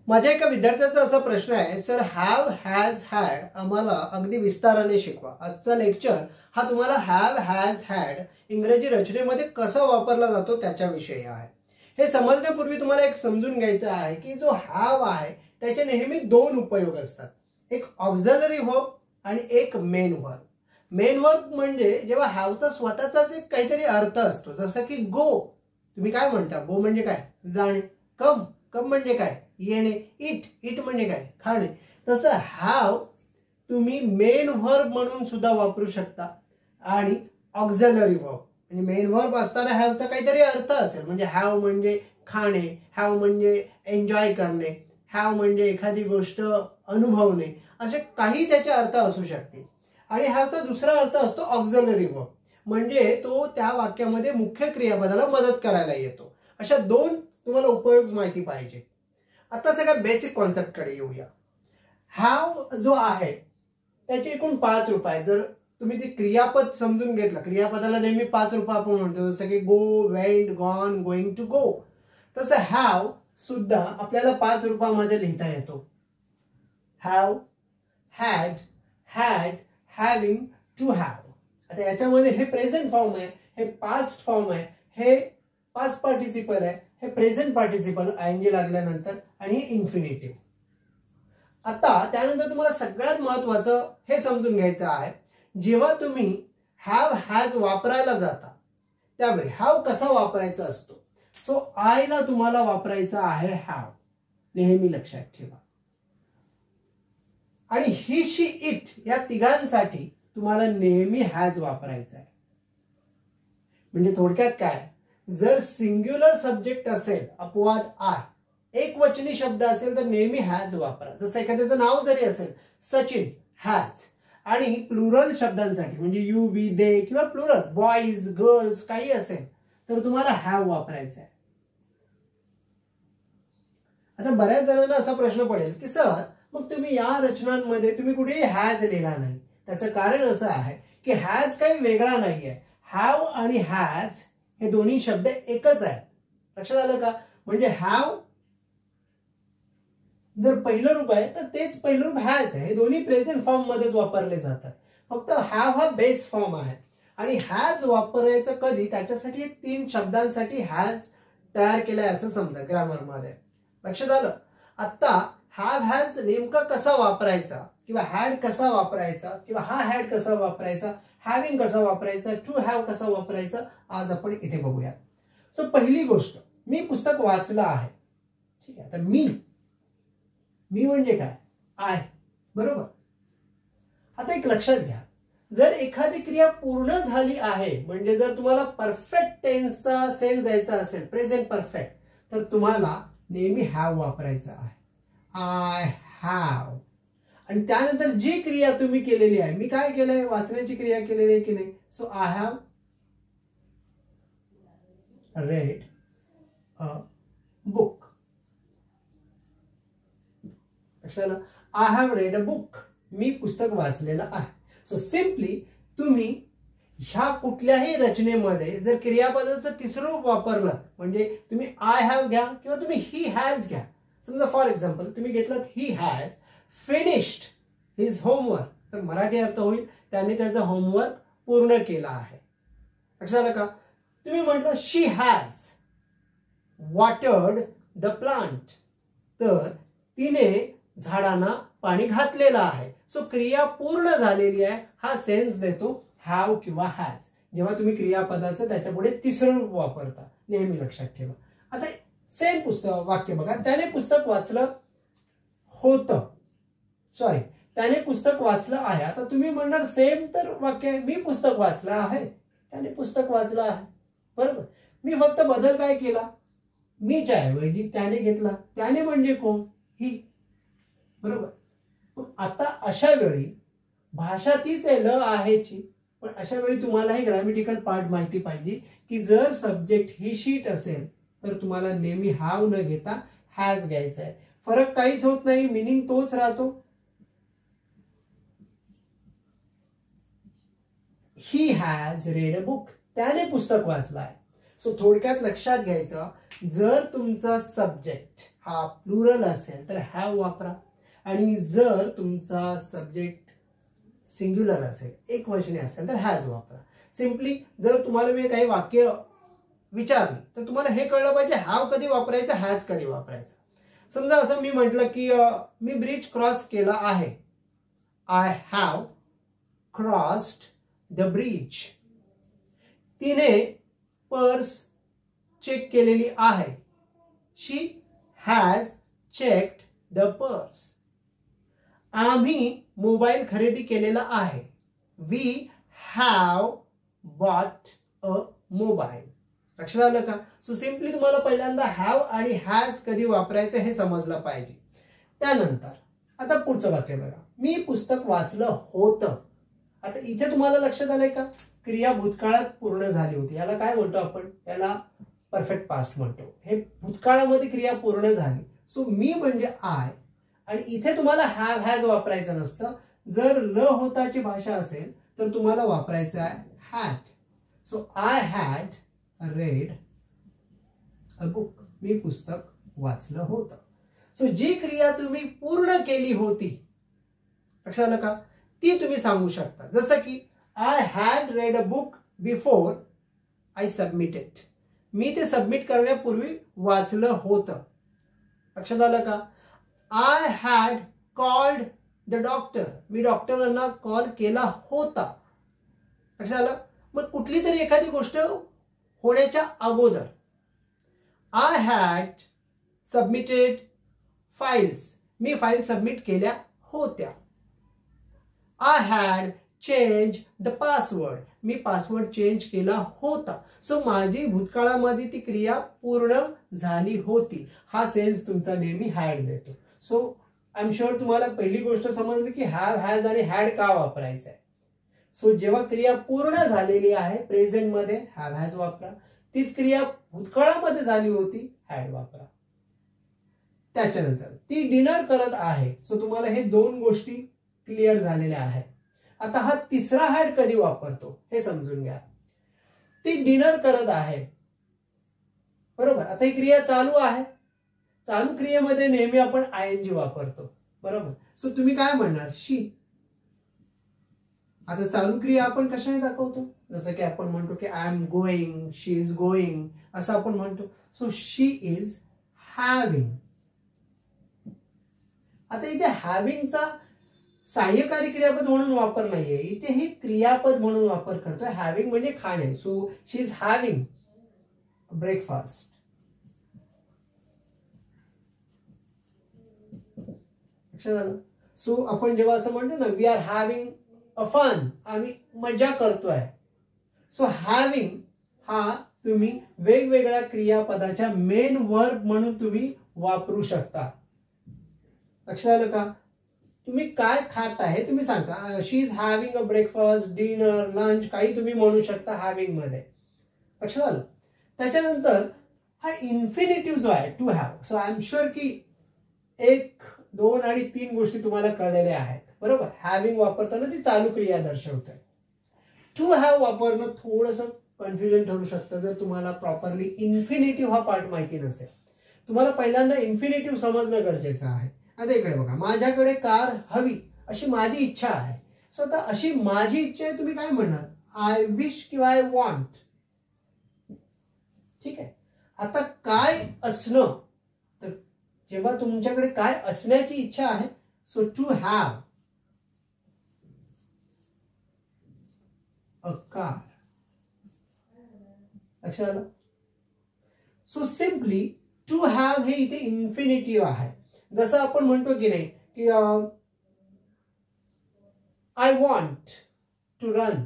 माझ्या एका विद्यार्थ्याचा असा प्रश्न आहे, सर हॅव हॅज हॅड आम्हाला अगदी विस्ताराने शिकवा. आजचा लेक्चर हा तुम्हाला हॅव हॅज हॅड इंग्रजी रचनेमध्ये कसा वापरला जातो त्याच्याविषयी आहे. हे समजण्यापूर्वी तुम्हाला एक समजून घ्यायचं आहे की जो हॅव आहे त्याचे नेहमी दोन उपयोग असतात, एक ऑक्झिलरी वर्ब आणि एक मेन वर्ब. मेन वर्ब म्हणजे जेव्हा हॅवचा स्वतःचाच एक काहीतरी अर्थ असतो, जसं की गो. तुम्ही काय म्हणता, गो म्हणजे काय, जाणे. कम, कम म्हणजे काय, येणे. इट, इट म्हणजे काय, खाणे. तसं हॅव तुम्ही मेन वर्ब म्हणून सुद्धा वापरू शकता आणि ऑक्झिलरी वर्ब म्हणजे मेन वर्ब असताना हॅवचा काहीतरी अर्थ असेल, म्हणजे हॅव म्हणजे खाणे, हॅव म्हणजे एन्जॉय करणे, हॅव म्हणजे एखादी गोष्ट अनुभवणे, असे काही त्याचे अर्थ असू शकते. आणि हॅवचा दुसरा अर्थ असतो ऑक्झिलरी वर्ब, म्हणजे तो त्या वाक्यामध्ये मुख्य क्रियापदाला मदत करायला येतो. अशा दोन तुम्हाला उपयोग माहिती पाहिजे. आता सगळ्या बेसिक कॉन्सेप्टकडे येऊया. हॅव जो आहे त्याचे एकूण 5 रूप आहेत. जर तुम्ही ते क्रियापद समजून घेतलं, क्रियापदाला नेहमी 5 रूप आपण म्हणतो, जसं की go, went, gone, going to go. तसं हॅव सुद्धा आपल्याला 5 रूपामध्ये लिहिता येतो. Have, had, had, having, to have. आता याच्यामध्ये हे प्रेझेंट फॉर्म आहे, हे पास्ट फॉर्म आहे, हे पास्ट पार्टिसिपल आहे, हे प्रेझेंट पार्टिसिपल आयएनजी लागल्यानंतर, आणि हे इन्फिनिटिव्ह. आता त्यानंतर तुम्हाला सगळ्यात महत्वाचं हे समजून घ्यायचं आहे, जेव्हा तुम्ही हॅव हॅज वापरायला जाता त्यावेळी हॅव कसा वापरायचा असतो. सो आय ला तुम्हाला वापरायचा आहे हॅव, नेहमी लक्षात ठेवा. आणि ही, शी, इट या तिघांसाठी तुम्हाला नेहमी हॅज वापरायचा आहे. म्हणजे थोडक्यात काय, जर सिंग्युलर सब्जेक्ट असेल, अपवाद आय, एक वचनी शब्द असेल तर नेहमी हॅज वापरा. जसं एखाद्याचं नाव जरी असेल, सचिन, हॅज. आणि प्लुरल शब्दांसाठी म्हणजे यू, वी, दे किंवा प्लुरल बॉईज, गर्ल्स काही असेल तर तुम्हाला हॅव वापरायचा आहे. आता बऱ्याच जणांना असा प्रश्न पडेल की सर मग तुम्ही या रचनांमध्ये तुम्ही कुठेही हॅज लिहिला नाही. त्याचं कारण असं आहे की हॅज काही वेगळा नाहीये. हॅव आणि हॅज हे दोन्ही शब्द एकच आहेत. लक्षात आलं का? म्हणजे हॅव जर पहिलं रूप आहे तर तेच पहिलं रूप हॅज आहे. हे दोन्ही प्रेझेंट फॉर्म मध्येच वापरले जातात. फक्त हॅव हा बेस फॉर्म आहे आणि हॅज वापरायचं कधी, त्याच्यासाठी 3 शब्दांसाठी हॅज तयार केलाय असं समजा ग्रामर मध्ये. लक्षात आलं? आता हॅव हॅज नेमका कसा वापरायचा किंवा हॅड कसा वापरायचा किंवा हा हॅड कसा वापरायचा, हॅविंग कसा वापरायचा, टू हॅव कसा वापरायचा, आज आपण इथे बघूया. सो पहिली गोष्ट, मी पुस्तक वाचलं आहे. ठीक आहे. आता मी म्हणजे काय, आय, बरोबर. आता एक लक्षात घ्या, जर एखादी क्रिया पूर्ण झाली आहे म्हणजे जर तुम्हाला परफेक्ट टेन्सचा सेन्स द्यायचा असेल, प्रेझेंट परफेक्ट, तर तुम्हाला नेहमी हॅव वापरायचा आहे. I have. आणि त्यानंतर जी क्रिया तुम्ही केलेली आहे, मी काय केलंय, वाचण्याची क्रिया केलेली आहे की नाही. So I have read a book. I have read a book. मी पुस्तक वाचलेलं आहे. सो सिम्पली तुम्ही ह्या कुठल्याही रचनेमध्ये जर क्रियापदाचं तिसरं रूप वापरलं, म्हणजे तुम्ही आय हॅव घ्या किंवा तुम्ही ही हॅज घ्या. समजा फॉर एक्झाम्पल तुम्ही घेतलं he has finished his homework, तर मराठी अर्थ होईल त्याने त्याचं होमवर्क पूर्ण केला आहे. लक्षात आलं का? तुम्ही म्हटलं शी हॅज वॉटर्ड द प्लांट, तर तिने झाडांना पाणी घातलेलं आहे. सो क्रिया पूर्ण झालेली आहे हा सेन्स देतो हॅव किंवा हॅज, जेव्हा तुम्ही क्रियापदाचं त्याच्यापुढे तिसरं रूप वापरता. नेहमी लक्षात ठेवा. आता सेम पुस्तक वाक्य बघा, त्याने पुस्तक वाचलं होतं, सॉरी त्याने पुस्तक वाचलं आहे. आता तुम्ही म्हणणार सेम तर वाक्य आहे, मी पुस्तक वाचलं आहे, त्याने पुस्तक वाचलं आहे, बरोबर. मी फक्त बदल काय केला, मीच्या ऐवजी त्याने घेतला. त्याने म्हणजे कोण, ही, बरोबर. आता अशा वेळी भाषा तीच आहे, ल आहेची, पण अशा वेळी तुम्हाला हे ग्रॅमॅटिकल पार्ट माहिती पाहिजे की जर सब्जेक्ट ही शीट असेल तर तुम्हाला नेहमी हॅव न घेता हॅज घ्यायचा आहे. फरक काहीच होत नाही, मिनिंग तोच राहतो. He has red a book, त्याने पुस्तक वाचलं आहे. सो थोडक्यात लक्षात घ्यायचं जर तुमचा सब्जेक्ट हा प्लुरल असेल तर हॅव वापरा, आणि जर तुमचा सब्जेक्ट सिंग्युलर असेल, एक वचनी असेल, तर हॅज वापरा. सिम्पली जर तुम्हाला मी काही वाक्य विचारली तर तुम्हाला हे कळलं पाहिजे हॅव कधी वापरायचं, हॅज कधी वापरायचं. समजा असं मी म्हटलं की मी ब्रिज क्रॉस केला आहे. I have crossed the bridge. तिने पर्स चेक केलेली आहे. She has checked the purse. आम्ही मोबाईल खरेदी केलेला आहे. We have bought a mobile. लक्षात आलं का? सो सिम्पली तुम्हाला पहिल्यांदा हॅव आणि हॅज कधी वापरायचं हे समजलं पाहिजे. त्यानंतर आता पुढचं वाक्य बघा. मी पुस्तक वाचलं होतं. आता इथे तुम्हाला लक्षात आलंय का? क्रिया भूतकाळात पूर्ण झाली होती. याला काय म्हणतो आपण? याला परफेक्ट पास्ट म्हणतो. हे भूतकाळामध्ये क्रिया पूर्ण झाली. सो मी म्हणजे आय, आणि इथे तुम्हाला हॅव हॅज वापरायचं नसतं. जर ल होताची भाषा असेल तर तुम्हाला वापरायचं आहे had. So I had read a book. मी पुस्तक वाचलं होतं. सो जी क्रिया तुम्ही पूर्ण केली होती, लक्षात आलं का, ती तुम्ही सांगू शकता. जसं की I had read a book before I submitted. मी ते सबमिट करण्यापूर्वी वाचलं होतं. लक्षात आलं का? I had called the doctor. मी डॉक्टरांना कॉल केला होता. लक्षात आलं? मग कुठली तरी एखादी गोष्ट होण्याच्या अगोदर. I had submitted files. Me file submit केल्या होत्या. I had change the password. Me password change केला होता. सो माझी भूतकाळामध्ये ती क्रिया पूर्ण झाली होती. हा सेन्स तुमचा नेहमी हॅड देतो. सो आय एम शुअर तुम्हाला पहिली गोष्ट समजली की हॅव हॅज आणि हॅड का वापरायचं आहे. सो जेव्हा क्रिया पूर्ण झालेली आहे प्रेझेंट मध्ये हॅव हॅज वापरा. तीच क्रिया भूतकाळामध्ये झाली होती, हॅड वापरा. त्याच्यानंतर ती डिनर करत आहे. सो तुम्हाला हे दोन गोष्टी क्लिअर झालेल्या आहेत. आता हा तिसरा हॅड कधी वापरतो हे समजून घ्या. ती डिनर करत आहे, बरोबर. आता ही क्रिया चालू आहे. चालू क्रियेमध्ये नेहमी आपण आयएनजी वापरतो, बरोबर. सो तुम्ही काय म्हणणार? शी. आता चालू क्रिया आपण कशाने दाखवतो? जसं की आपण म्हणतो की I am going, she is going, असं आपण म्हणतो. So she is having. आता इथे हॅव्हिंगचा सहाय्यकारी क्रियापद म्हणून वापर नाहीये, इथे हे क्रियापद म्हणून वापर करतोय. हॅव्हिंग म्हणजे खाणे. So she is having breakfast. लक्षात आलं? सो आपण जेव्हा असं म्हणतो ना, we are having a fun, आम्ही मजा करतोय. सो हॅव्हिंग हा तुम्ही वेगवेगळ्या क्रियापदाच्या मेन वर्ब म्हणून तुम्ही वापरू शकता. लक्षात आलं का? तुम्ही काय खात आहे तुम्ही सांगता. She is having a breakfast, dinner, lunch, काही तुम्ही म्हणू शकता हॅव्हिंग मध्ये. लक्षात आलं? त्याच्यानंतर हा इन्फिनिटिव्ह जो आहे to have. So I am sure की 1, 2 आणि 3 गोष्टी तुम्हाला कळलेल्या आहेत, बरोबर. हॅव्हिंग वापरताना ती चालू क्रिया दर्शवते. टू हॅव वापरणं थोडंसं कन्फ्युजन ठरू शकतं जर तुम्हाला प्रॉपरली इन्फिनिटिव्ह हा पार्ट माहिती नसेल. तुम्हाला पहिल्यांदा इन्फिनिटिव्ह समजणं गरजेचं आहे. आता इकडे बघा, माझ्याकडे कार हवी अशी माझी इच्छा आहे. सो आता अशी माझी इच्छा आहे तुम्ही काय म्हणणार? आय विश किंवा आय वॉन्ट. ठीक आहे. आता काय असणं, तर जेव्हा तुमच्याकडे काय असण्याची इच्छा आहे, so to have a car. लक्षात आलं? सो सिम्पली टू हॅव हे इथे इन्फिनिटिव्ह आहे. जसं आपण म्हणतो की नाही की आय वॉन्ट टू रन,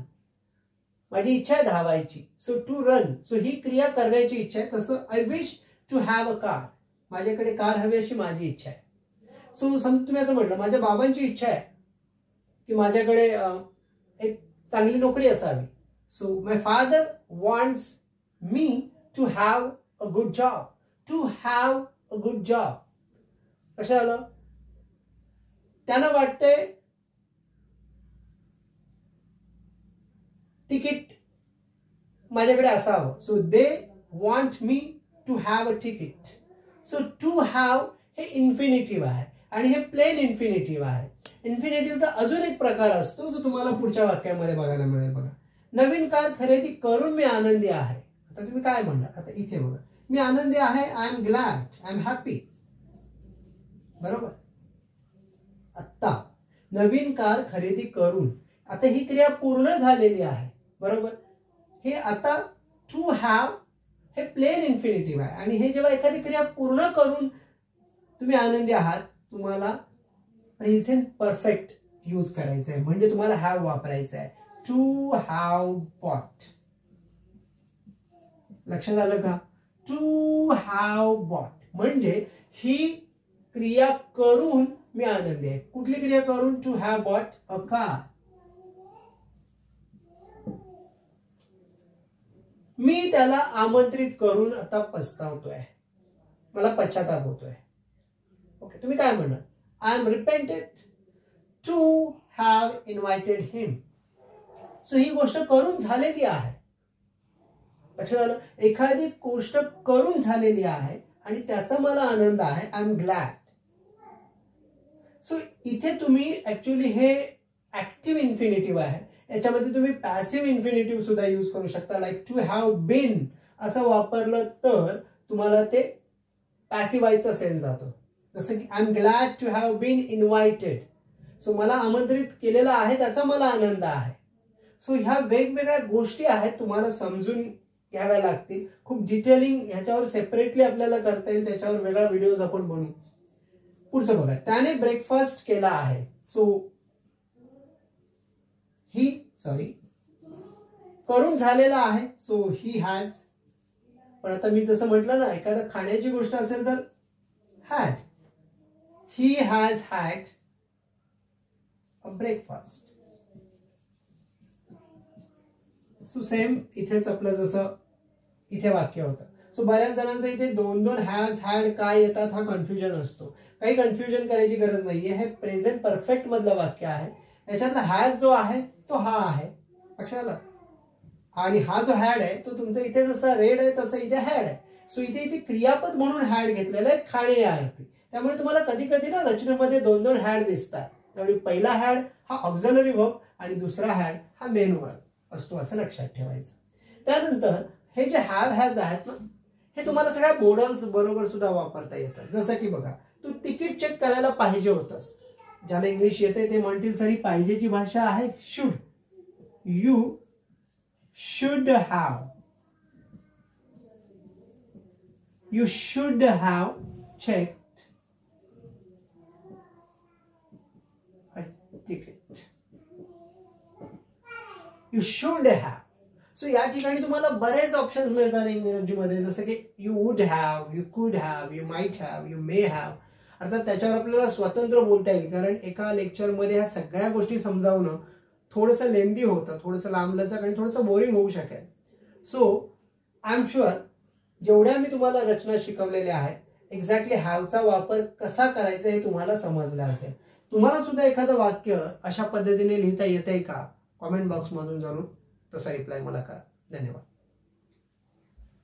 माझी इच्छा आहे धावायची. सो टू रन, सो ही क्रिया करण्याची इच्छा आहे. तसं I wish to have a car, माझ्याकडे कार हवी अशी माझी इच्छा आहे. सो समजा तुम्ही असं म्हटलं माझ्या बाबांची इच्छा आहे की माझ्याकडे एक चांगली नोकरी असावी. So my father wants me to have a good job. To have a good job. कसं आलं? त्यांना वाटतंय तिकीट माझ्याकडे असावं. So they want me to have a ticket. So to have हे इन्फिनिटिव्ह आहे आणि हे प्लेन इन्फिनिटिव्ह आहे. इन्फिनिटिव्हचा अजून एक प्रकार असतो जो तुम्हाला पुढच्या वाक्यामध्ये बघायला मिळेल. बघा, नवीन कार खरेदी करून मी आनंदी आहे. आता तुम्ही काय म्हणणार? आता इथे बघा, मी आनंदी आहे, I am glad, I am happy. बरोबर. आता नवीन कार खरेदी करून, आता ही क्रिया पूर्ण झालेली आहे. बरोबर. हे आता टू हॅव हे प्लेन इन्फिनिटिव्ह आहे आणि हे जेव्हा एखादी क्रिया पूर्ण करून तुम्ही आनंदी आहात, तुम्हाला प्रेझेंट परफेक्ट यूज करायचं आहे, म्हणजे तुम्हाला हॅव वापरायचं आहे. To have bought. लक्षात आलं का? टू हॅव बॉट म्हणजे ही क्रिया करून मी आनंदी आहे. कुठली क्रिया करून? To have bought a car. मी त्याला आमंत्रित करून आता पस्तावतोय, मला पश्चाताप होतोय. ओके, तुम्ही काय म्हणणार? I am repented to have invited him. So ही गोष्ट करून झालेली आहे. लक्षात आलं? एखादी गोष्ट करून झालेली आहे आणि त्याचा मला आनंद आहे. I am glad. सो इथे तुम्ही ऍक्च्युली हे ऍक्टिव्ह इन्फिनिटिव्ह आहे. याच्यामध्ये तुम्ही पॅसिव्ह इन्फिनिटिव्ह सुद्धा यूज करू शकता. लाईक टू हॅव बीन असं वापरलं तर तुम्हाला ते पॅसिव्हाईजचा सेन्स जातो. जसं की I am glad to have been invited. So मला आमंत्रित केलेलं आहे, त्याचा मला आनंद आहे. सो ह्या वेगवेगळ्या गोष्टी आहेत, तुम्हाला समजून घ्याव्या लागतील. खूप डिटेलिंग ह्याच्यावर सेपरेटली आपल्याला करता येईल, त्याच्यावर वेगळा व्हिडिओज आपण बनवू. पुढचं बघा, त्याने ब्रेकफास्ट केला आहे. सो ही करून झालेला आहे. So he has. पण आता मी जसं म्हटलं ना, एखाद्या खाण्याची गोष्ट असेल तर had. He has had a breakfast. So same इथेच आपलं जसं इथे वाक्य होतं. सो बऱ्याच जणांचं इथे दोन दोन हॅज हॅड काय येतात हा कन्फ्युजन असतो. काही कन्फ्युजन करायची गरज नाहीये. हे प्रेझेंट परफेक्ट मधलं वाक्य आहे. याच्यातला हॅज जो आहे तो हा आहे. लक्षात आलं? आणि हा जो हॅड आहे तो तुमचा इथे जसा रेड आहे तसं इथे हॅड आहे. सो इथे क्रियापद म्हणून हॅड घेतलेलं आहे, खाणे या अर्थी. त्यामुळे तुम्हाला कधी कधी ना रचनेमध्ये दोन दोन हॅड दिसतात. त्यामुळे पहिला हॅड हा ऑक्झिलरी वर्ब आणि दुसरा हॅड हा मेन वर्ब असतो, असं लक्षात ठेवायचं. त्यानंतर हे जे हॅव हॅज आहेत ना, हे तुम्हाला सगळ्या मॉडेल्स बरोबर सुद्धा वापरता येतात. जसं की बघा, तू तिकीट चेक करायला पाहिजे होतंस. ज्याला इंग्लिश येते ते म्हणतील सरी पाहिजेची भाषा आहे should. You should have. You should have checked a ticket. You should have. So या ठिकाणी तुम्हाला बरेच ऑप्शन्स मिळतात इंग्रजीमध्ये, जसं की यू वुड हॅव, यू कुड have, you might have, you may have. अर्थात त्याच्यावर आपल्याला स्वतंत्र बोलता येईल, कारण एका लेक्चरमध्ये ह्या सगळ्या गोष्टी समजावणं थोडंसं लेंदी होतं, थोडंसं लांबलचक आणि थोडंसं बोरिंग होऊ शकेल. सो आय एम शुअर जेवढ्या मी तुम्हाला रचना शिकवलेल्या आहेत, एक्झॅक्टली हॅवचा वापर कसा करायचा हे तुम्हाला समजलं असेल. तुम्हाला सुद्धा एखादं वाक्य अशा पद्धतीने लिहिता येतंय का? कॉमेंट बॉक्समधून जरूर तसा रिप्लाय मला करा. धन्यवाद.